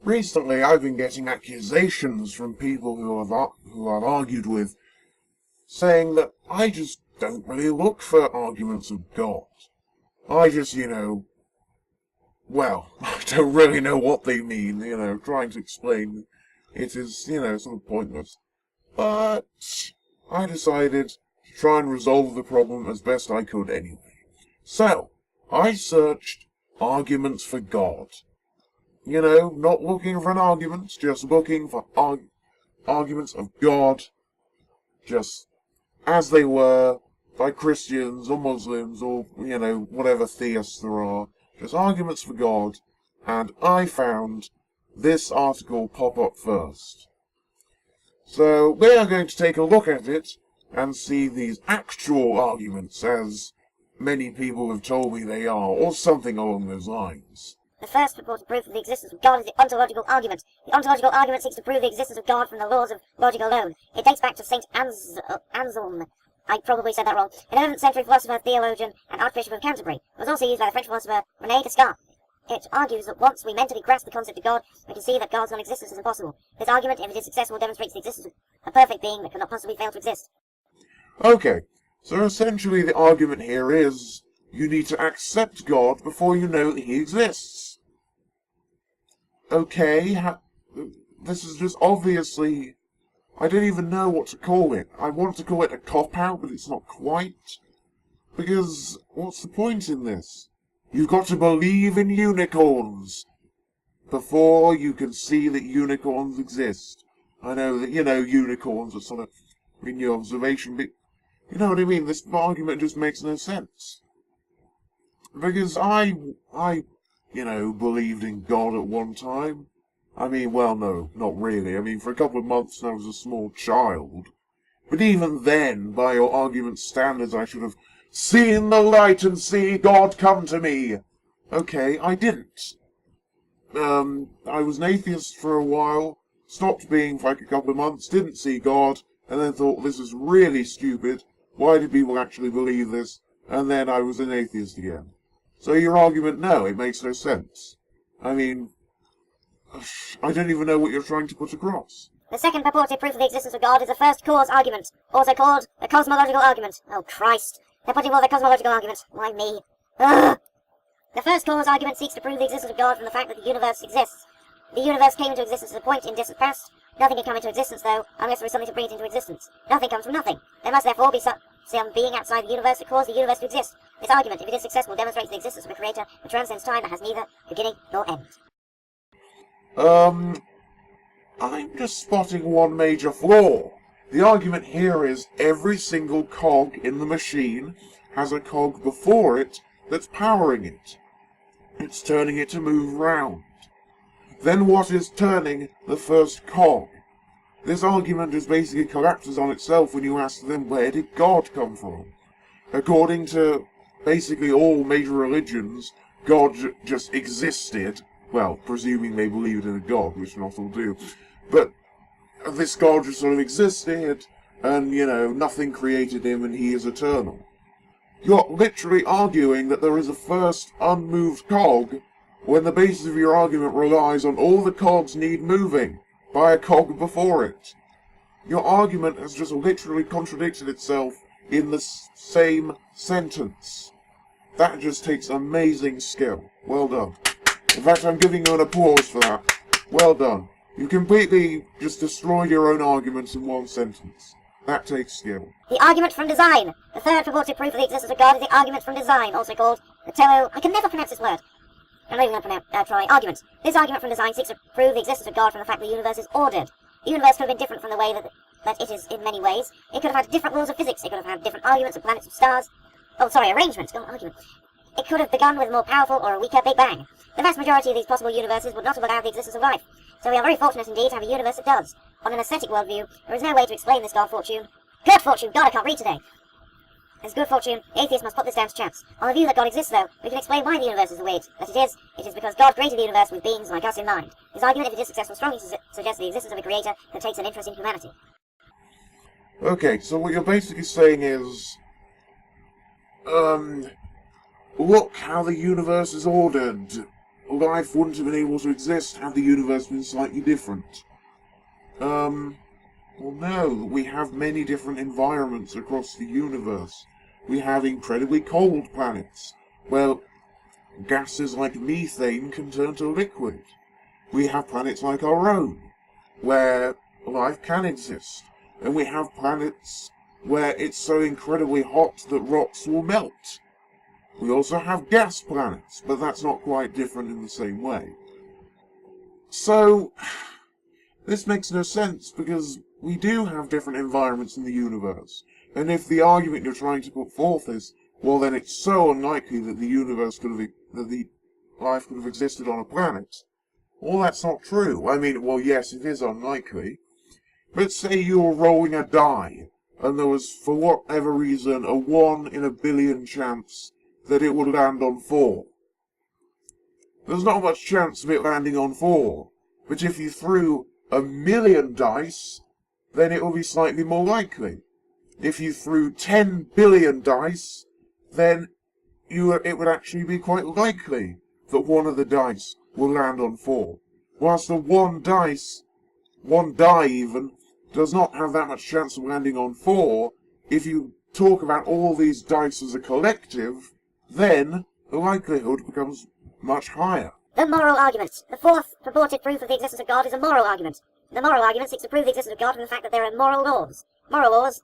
Recently, I've been getting accusations from people who I've argued with, saying that I just don't really look for arguments of God. I just, well, I don't really know what they mean, trying to explain it is, sort of pointless. But I decided to try and resolve the problem as best I could anyway. So, I searched arguments for God. Not looking for an argument, just looking for arguments of God, just as they were by Christians or Muslims or, whatever theists there are. Just arguments for God, and I found this article pop up first. So we are going to take a look at it and see these actual arguments, as many people have told me they are, or something along those lines. The first purported proof of the existence of God is the ontological argument. The ontological argument seeks to prove the existence of God from the laws of logic alone. It dates back to St. Anselm. I probably said that wrong. An 11th century philosopher, theologian, and Archbishop of Canterbury. It was also used by the French philosopher René Descartes. It argues that once we mentally grasp the concept of God, we can see that God's non-existence is impossible. This argument, if it is successful, demonstrates the existence of a perfect being that cannot possibly fail to exist. Okay, so essentially the argument here is, you need to accept God before you know that he exists. Okay, this is just obviously, I don't even know what to call it. I want to call it a cop-out, but it's not quite. Because, what's the point in this? You've got to believe in unicorns before you can see that unicorns exist. I know that, unicorns are sort of in your observation, but you know what I mean? This argument just makes no sense. Because I believed in God at one time. I mean, well, no, not really. I mean, for a couple of months I was a small child. But even then, by your argument's standards, I should have seen the light and see God come to me. Okay, I didn't. I was an atheist for a while, stopped being for like a couple of months, didn't see God, and then thought, this is really stupid. Why do people actually believe this? And then I was an atheist again. So your argument, no, it makes no sense. I mean, I don't even know what you're trying to put across. The second purported proof of the existence of God is the first cause argument, also called the cosmological argument. Oh Christ, they're putting all the cosmological argument. Why me? Ugh! The first cause argument seeks to prove the existence of God from the fact that the universe exists. The universe came into existence at a point in distant past. Nothing can come into existence, though, unless there is something to bring it into existence. Nothing comes from nothing. There must therefore be some being outside the universe that caused the universe to exist. This argument, if it is successful, demonstrates the existence of a creator who transcends time and has neither beginning nor end. I'm just spotting one major flaw. The argument here is every single cog in the machine has a cog before it that's powering it. It's turning it to move round. Then what is turning the first cog? This argument just basically collapses on itself when you ask them, where did God come from? According to basically all major religions, God just existed. Well, presuming they believed in a God, which not all do. But this God just sort of existed, and, nothing created him and he is eternal. You're literally arguing that there is a first unmoved cog, when the basis of your argument relies on all the cogs need moving by a cog before it. Your argument has just literally contradicted itself in the same sentence. That just takes amazing skill. Well done. In fact, I'm giving you an applause for that. Well done. You completely just destroyed your own arguments in one sentence. That takes skill. The argument from design. The third purported proof of the existence of God is the argument from design, also called the I can never pronounce this word. I'm not even going to try. Argument. This argument from design seeks to prove the existence of God from the fact that the universe is ordered. The universe could have been different from the way that it is in many ways. It could have had different rules of physics. It could have had different arguments of planets and stars. Arrangements, not argument. It could have begun with a more powerful or a weaker Big Bang. The vast majority of these possible universes would not have allowed the existence of life. So we are very fortunate indeed to have a universe that does. On an aesthetic worldview, there is no way to explain this God fortune. Good fortune! God, I can't read today! As good fortune, the atheist must put this down to chance. On the view that God exists, though, we can explain why the universe is the way it is because God created the universe with beings like us in mind. His argument, if it is successful, strongly suggests the existence of a creator that takes an interest in humanity. Okay, so what you're basically saying is, look how the universe is ordered. life wouldn't have been able to exist had the universe been slightly different. Well, no, we have many different environments across the universe. We have incredibly cold planets, where gases like methane can turn to liquid. We have planets like our own, where life can exist. And we have planets where it's so incredibly hot that rocks will melt. We also have gas planets, but that's not quite different in the same way. So, this makes no sense, because we do have different environments in the universe. And if the argument you're trying to put forth is, well then it's so unlikely that the universe could have, that the life could have existed on a planet, well that's not true. I mean, well yes, it is unlikely. But say you were rolling a die, and there was, for whatever reason, a 1 in a billion chance that it would land on 4. There's not much chance of it landing on 4, but if you threw 1,000,000 dice, then it will be slightly more likely. If you threw 10 billion dice, then it would actually be quite likely that one of the dice will land on 4. Whilst the one die even, does not have that much chance of landing on 4, if you talk about all these dice as a collective, then the likelihood becomes much higher. The moral argument. The fourth purported proof of the existence of God is a moral argument. The moral argument seeks to prove the existence of God from the fact that there are moral laws. Moral laws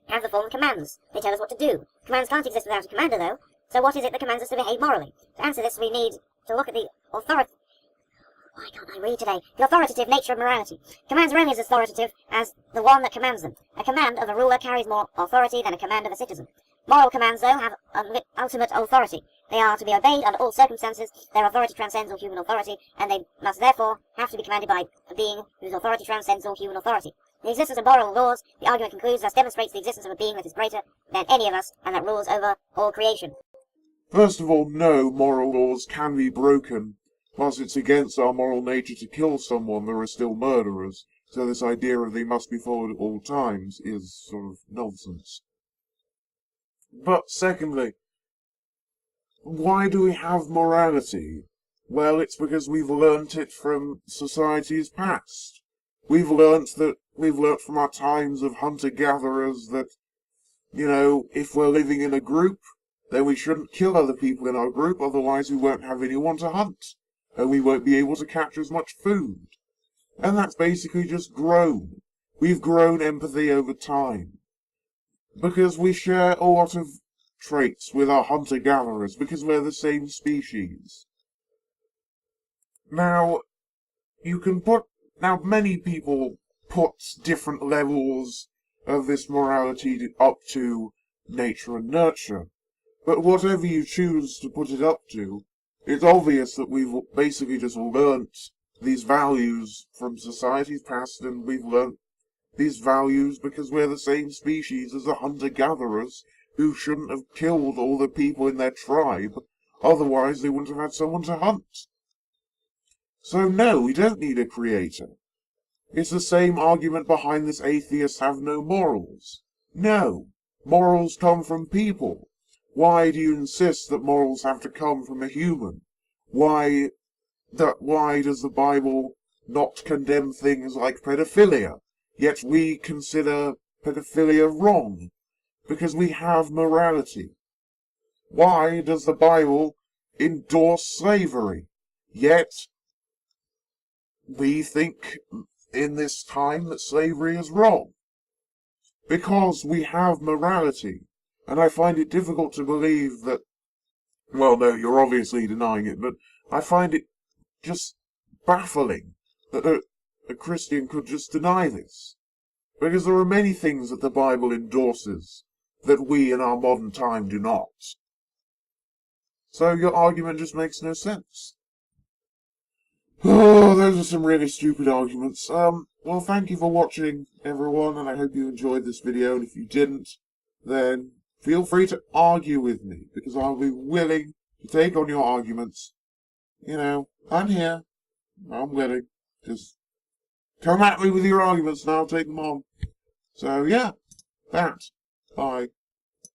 have the form of commands. They tell us what to do. Commands can't exist without a commander, though. So what is it that commands us to behave morally? To answer this, we need to look at the authority. Why can't I read today? The authoritative nature of morality. Commands are only as authoritative as the one that commands them. A command of a ruler carries more authority than a command of a citizen. Moral commands, though, have ultimate authority. They are to be obeyed under all circumstances. Their authority transcends all human authority, and they must therefore have to be commanded by a being whose authority transcends all human authority. The existence of moral laws, the argument concludes, thus demonstrates the existence of a being that is greater than any of us, and that rules over all creation. First of all, no, moral laws can be broken. Whilst it's against our moral nature to kill someone, there are still murderers. So this idea of they must be followed at all times is sort of nonsense. But secondly, why do we have morality? Well, it's because we've learnt it from societies past. We've learnt from our times of hunter-gatherers that, you know, if we're living in a group, then we shouldn't kill other people in our group, otherwise we won't have anyone to hunt. And we won't be able to capture as much food. And that's basically just grown. We've grown empathy over time. Because we share a lot of traits with our hunter-gatherers, because we're the same species. Now, many people put different levels of this morality up to nature and nurture. But whatever you choose to put it up to, it's obvious that we've basically just learnt these values from societies past, and we've learnt these values because we're the same species as the hunter-gatherers who shouldn't have killed all the people in their tribe, otherwise they wouldn't have had someone to hunt. So no, we don't need a creator. It's the same argument behind this atheists have no morals. No, morals come from people. Why do you insist that morals have to come from a human? Why does the Bible not condemn things like pedophilia, yet we consider pedophilia wrong, because we have morality? Why does the Bible endorse slavery, yet we think in this time that slavery is wrong? Because we have morality. And I find it difficult to believe that, well, no, you're obviously denying it, but I find it just baffling that a Christian could just deny this. Because there are many things that the Bible endorses that we in our modern time do not. So your argument just makes no sense. Oh, those are some really stupid arguments. Well, thank you for watching, everyone, and I hope you enjoyed this video, and if you didn't, then feel free to argue with me, because I'll be willing to take on your arguments. You know, I'm here. I'm willing. Just come at me with your arguments and I'll take them on. So, yeah, that. Bye.